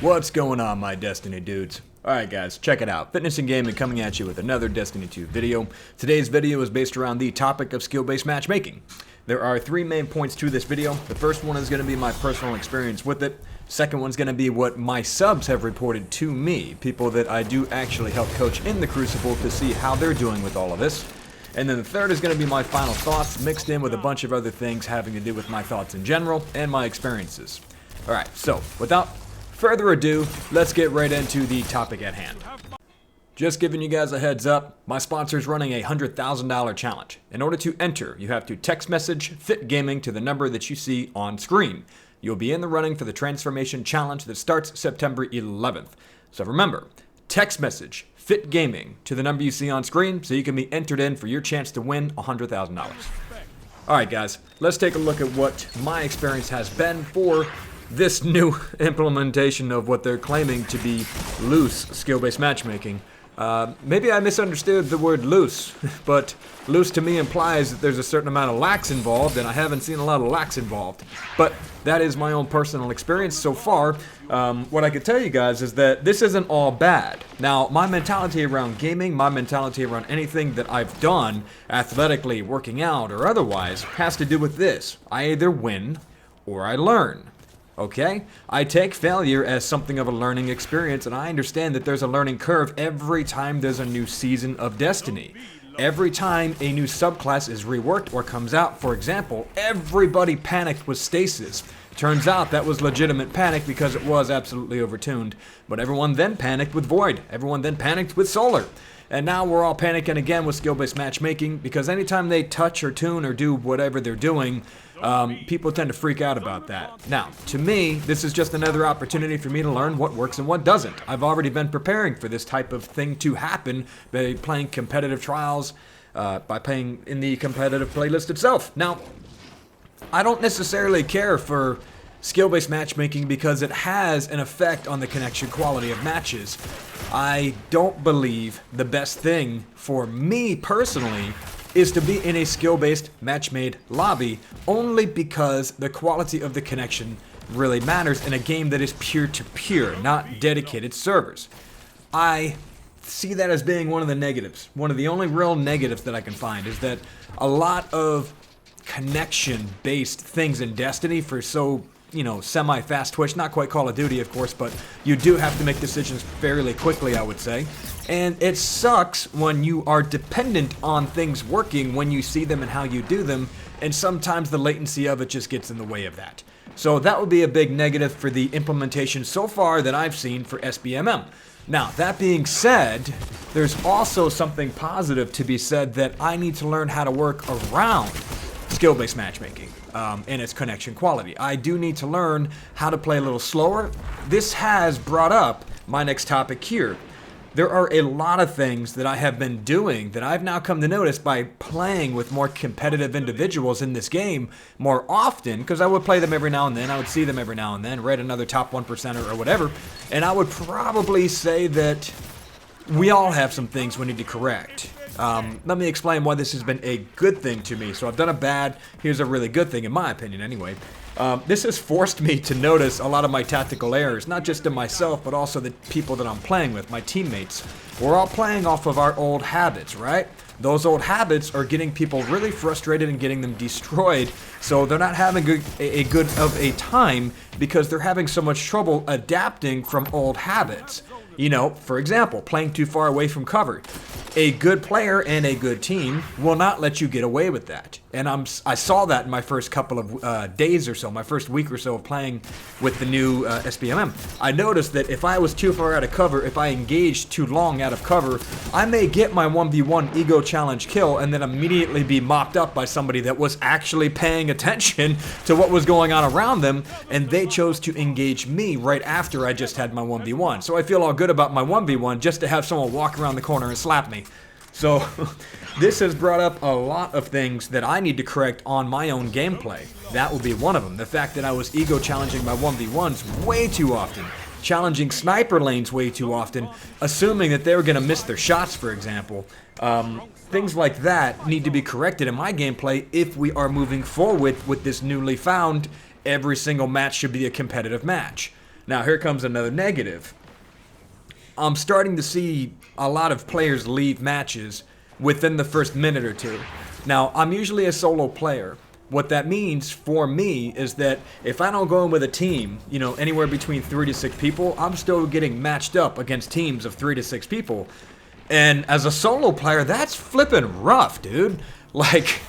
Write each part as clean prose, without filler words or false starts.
What's going on, my Destiny dudes? Alright guys, check it out. Fitness and Gaming coming at you with another Destiny 2 video. Today's video is based around the topic of skill-based matchmaking. There are three main points to this video. The first one is going to be my personal experience with it. Second one's going to be what my subs have reported to me, people that I do actually help coach in the Crucible to see how they're doing with all of this. And then the third is going to be my final thoughts mixed in with a bunch of other things having to do with my thoughts in general and my experiences. Alright, so without further ado, let's get right into the topic at hand. Just giving you guys a heads up, my sponsor's running a $100,000 challenge. In order to enter, you have to text message Fit Gaming to the number that you see on screen. You'll be in the running for the Transformation Challenge that starts September 11th. So remember, text message Fit Gaming to the number you see on screen so you can be entered in for your chance to win $100,000. Alright guys, let's take a look at what my experience has been for this new implementation of what they're claiming to be loose skill-based matchmaking. Maybe I misunderstood the word loose, but loose to me implies that there's a certain amount of lax involved, and I haven't seen a lot of lax involved. But that is my own personal experience so far. What I could tell you guys is that this isn't all bad. Now, my mentality around gaming, my mentality around anything that I've done, athletically, working out, or otherwise, has to do with this. I either win or I learn. Okay? I take failure as something of a learning experience, and I understand that there's a learning curve every time there's a new season of Destiny. Every time a new subclass is reworked or comes out, for example, everybody panicked with Stasis. Turns out that was legitimate panic because it was absolutely overtuned. But everyone then panicked with Void. Everyone then panicked with Solar. And now we're all panicking again with skill-based matchmaking because anytime they touch or tune or do whatever they're doing, people tend to freak out about that. Now, to me, this is just another opportunity for me to learn what works and what doesn't. I've already been preparing for this type of thing to happen by playing competitive trials, by playing in the competitive playlist itself. Now, I don't necessarily care for skill-based matchmaking because it has an effect on the connection quality of matches. I don't believe the best thing for me personally is to be in a skill-based match-made lobby only because the quality of the connection really matters in a game that is peer-to-peer, not dedicated servers. I see that as being one of the negatives. One of the only real negatives that I can find is that a lot of connection-based things in Destiny for semi-fast twitch, not quite Call of Duty, of course, but you do have to make decisions fairly quickly, I would say. And it sucks when you are dependent on things working when you see them and how you do them, and sometimes the latency of it just gets in the way of that. So that would be a big negative for the implementation so far that I've seen for SBMM. Now, that being said, there's also something positive to be said that I need to learn how to work around skill-based matchmaking and its connection quality. I do need to learn how to play a little slower. This has brought up my next topic here. There are a lot of things that I have been doing that I've now come to notice by playing with more competitive individuals in this game more often, because I would play them every now and then, I would see them every now and then, read another top 1%er or whatever, and I would probably say that we all have some things we need to correct. Let me explain why this has been a good thing to me. So I've done a bad, here's a really good thing in my opinion anyway. This has forced me to notice a lot of my tactical errors, not just in myself, but also the people that I'm playing with, my teammates. We're all playing off of our old habits, right? Those old habits are getting people really frustrated and getting them destroyed, so they're not having a good of a time because they're having so much trouble adapting from old habits. You know, for example, playing too far away from cover. A good player and a good team will not let you get away with that. And I saw that in my first couple of days or so, my first week or so of playing with the new SBMM. I noticed that if I was too far out of cover, if I engaged too long out of cover, I may get my 1v1 ego challenge kill and then immediately be mopped up by somebody that was actually paying attention to what was going on around them, and they chose to engage me right after I just had my 1v1. So I feel all good about my 1v1 just to have someone walk around the corner and slap me. So this has brought up a lot of things that I need to correct on my own gameplay. That will be one of them. The fact that I was ego challenging my 1v1s way too often. Challenging sniper lanes way too often, assuming that they were going to miss their shots, for example. Things like that need to be corrected in my gameplay if we are moving forward with this newly found every single match should be a competitive match. Now, here comes another negative. I'm starting to see a lot of players leave matches within the first minute or two. Now, I'm usually a solo player. What that means for me is that if I don't go in with a team, you know, anywhere between 3 to 6 people, I'm still getting matched up against teams of 3 to 6 people. And as a solo player, that's flippin' rough, dude. Like,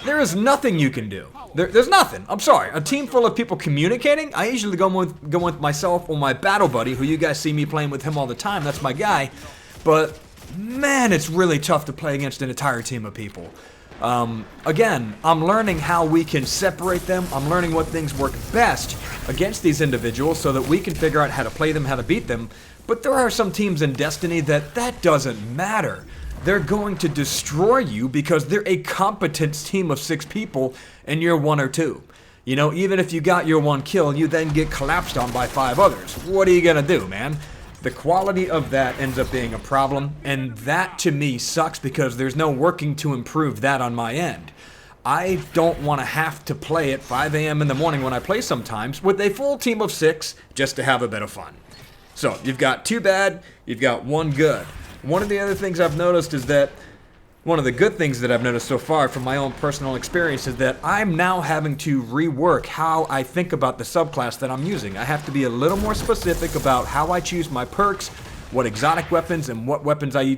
there is nothing you can do. There's nothing. I'm sorry. A team full of people communicating, I usually go with myself or my battle buddy, who you guys see me playing with him all the time. That's my guy. But, man, it's really tough to play against an entire team of people. Again, I'm learning how we can separate them. I'm learning what things work best against these individuals so that we can figure out how to play them, how to beat them. But there are some teams in Destiny that doesn't matter. They're going to destroy you because they're a competent team of 6 people and you're 1 or 2. You know, even if you got your 1 kill, you then get collapsed on by 5 others. What are you gonna do, man? The quality of that ends up being a problem, and that to me sucks because there's no working to improve that on my end. I don't want to have to play at 5 a.m. in the morning when I play sometimes with a full team of 6 just to have a bit of fun. So, you've got 2 bad, you've got 1 good. One of the other things I've noticed is that one of the good things that I've noticed so far from my own personal experience is that I'm now having to rework how I think about the subclass that I'm using. I have to be a little more specific about how I choose my perks, what exotic weapons and what weapons I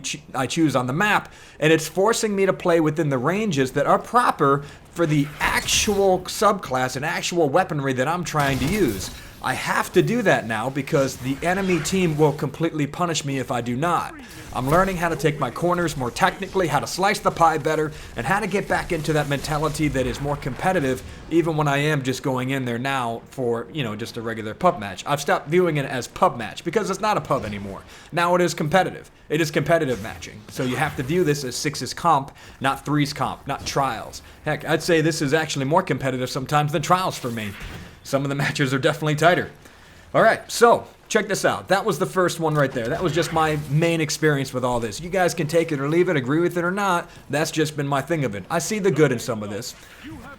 choose on the map, and it's forcing me to play within the ranges that are proper for the actual subclass and actual weaponry that I'm trying to use. I have to do that now because the enemy team will completely punish me if I do not. I'm learning how to take my corners more technically, how to slice the pie better, and how to get back into that mentality that is more competitive even when I am just going in there now for, you know, just a regular pub match. I've stopped viewing it as pub match because it's not a pub anymore. Now it is competitive. It is competitive matching. So you have to view this as 6's comp, not 3's comp, not trials. Heck, I'd say this is actually more competitive sometimes than trials for me. Some of the matches are definitely tighter. Alright, so, check this out. That was the first one right there. That was just my main experience with all this. You guys can take it or leave it, agree with it or not. That's just been my thing of it. I see the good in some of this.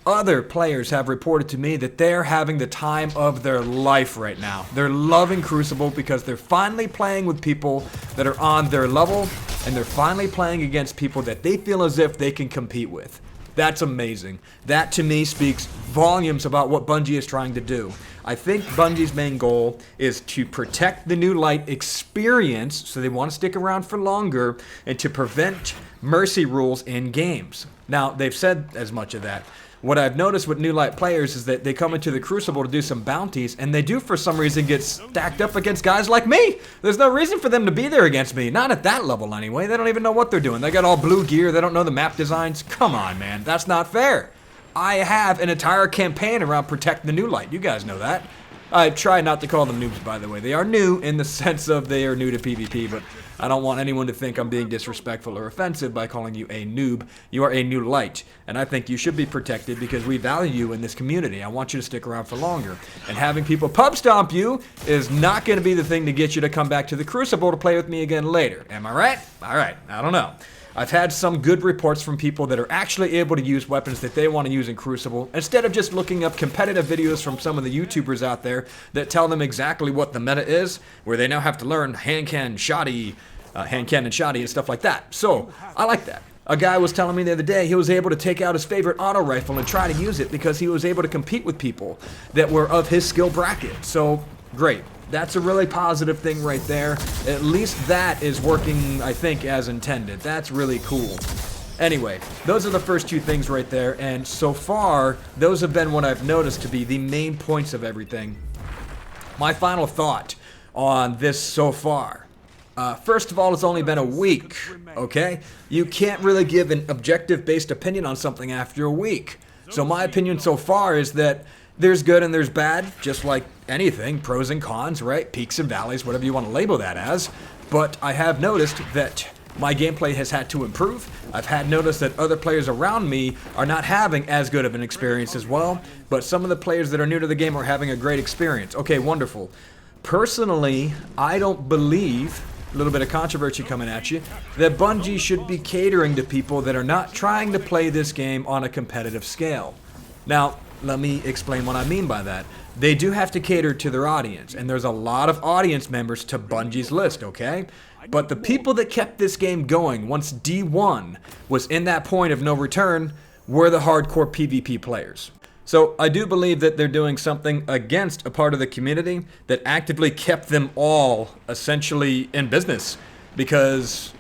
Other players have reported to me that they're having the time of their life right now. They're loving Crucible because they're finally playing with people that are on their level, and they're finally playing against people that they feel as if they can compete with. That's amazing. That to me speaks volumes about what Bungie is trying to do. I think Bungie's main goal is to protect the New Light experience, so they want to stick around for longer, and to prevent mercy rules in games. Now, they've said as much of that. What I've noticed with New Light players is that they come into the Crucible to do some bounties, and they do for some reason get stacked up against guys like me. There's no reason for them to be there against me. Not at that level anyway. They don't even know what they're doing. They got all blue gear. They don't know the map designs. Come on, man. That's not fair. I have an entire campaign around protecting the New Light. You guys know that. I try not to call them noobs, by the way. They are new in the sense of they are new to PvP, but I don't want anyone to think I'm being disrespectful or offensive by calling you a noob. You are a new light, and I think you should be protected because we value you in this community. I want you to stick around for longer. And having people pub stomp you is not going to be the thing to get you to come back to the Crucible to play with me again later. Am I right? All right, I don't know. I've had some good reports from people that are actually able to use weapons that they want to use in Crucible, instead of just looking up competitive videos from some of the YouTubers out there that tell them exactly what the meta is, where they now have to learn hand cannon, shoddy, and stuff like that. So, I like that. A guy was telling me the other day he was able to take out his favorite auto rifle and try to use it because he was able to compete with people that were of his skill bracket. So, great. That's a really positive thing right there. At least that is working, I think, as intended. That's really cool. Anyway, those are the first 2 things right there, and so far, those have been what I've noticed to be the main points of everything. My final thought on this so far. First of all, it's only been a week, okay? You can't really give an objective-based opinion on something after a week. So my opinion so far is that there's good and there's bad, just like anything, pros and cons, right? Peaks and valleys, whatever you want to label that as. But I have noticed that my gameplay has had to improve. I've had noticed that other players around me are not having as good of an experience as well, but some of the players that are new to the game are having a great experience. Okay, wonderful. Personally, I don't believe, a little bit of controversy coming at you, that Bungie should be catering to people that are not trying to play this game on a competitive scale. Now, let me explain what I mean by that. They do have to cater to their audience, and there's a lot of audience members to Bungie's list, okay? But the people that kept this game going once D1 was in that point of no return were the hardcore PvP players. So I do believe that they're doing something against a part of the community that actively kept them all essentially in business. Because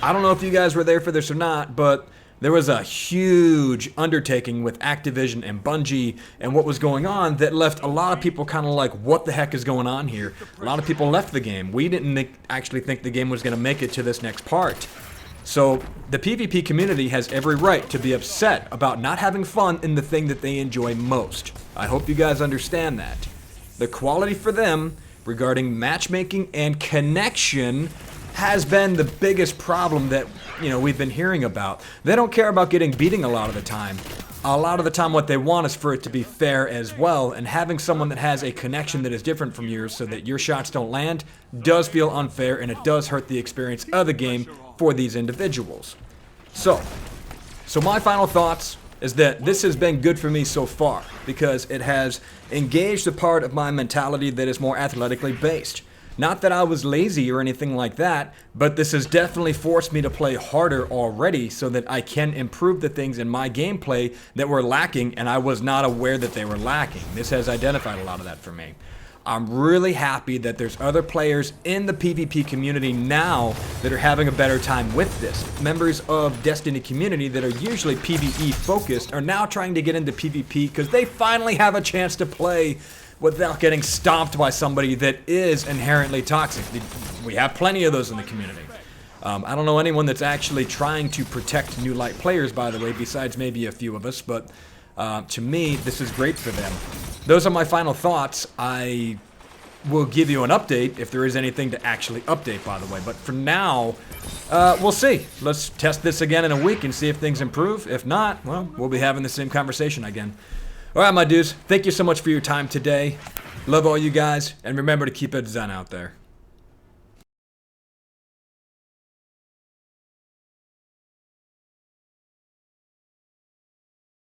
I don't know if you guys were there for this or not, but there was a huge undertaking with Activision and Bungie and what was going on that left a lot of people kind of like, what the heck is going on here? A lot of people left the game. We didn't actually think the game was going to make it to this next part. So the PvP community has every right to be upset about not having fun in the thing that they enjoy most. I hope you guys understand that. The quality for them regarding matchmaking and connection has been the biggest problem that, we've been hearing about. They don't care about getting beating a lot of the time. A lot of the time what they want is for it to be fair as well, and having someone that has a connection that is different from yours so that your shots don't land does feel unfair, and it does hurt the experience of the game for these individuals. So my final thoughts is that this has been good for me so far because it has engaged a part of my mentality that is more athletically based. Not that I was lazy or anything like that, but this has definitely forced me to play harder already so that I can improve the things in my gameplay that were lacking and I was not aware that they were lacking. This has identified a lot of that for me. I'm really happy that there's other players in the PvP community now that are having a better time with this. Members of Destiny community that are usually PvE focused are now trying to get into PvP because they finally have a chance to play without getting stomped by somebody that is inherently toxic. We have plenty of those in the community. I don't know anyone that's actually trying to protect New Light players, by the way, besides maybe a few of us, but to me, this is great for them. Those are my final thoughts. I will give you an update if there is anything to actually update, by the way, but for now, we'll see. Let's test this again in a week and see if things improve. If not, well, we'll be having the same conversation again. All right, my dudes, thank you so much for your time today. Love all you guys, and remember to keep it zen out there.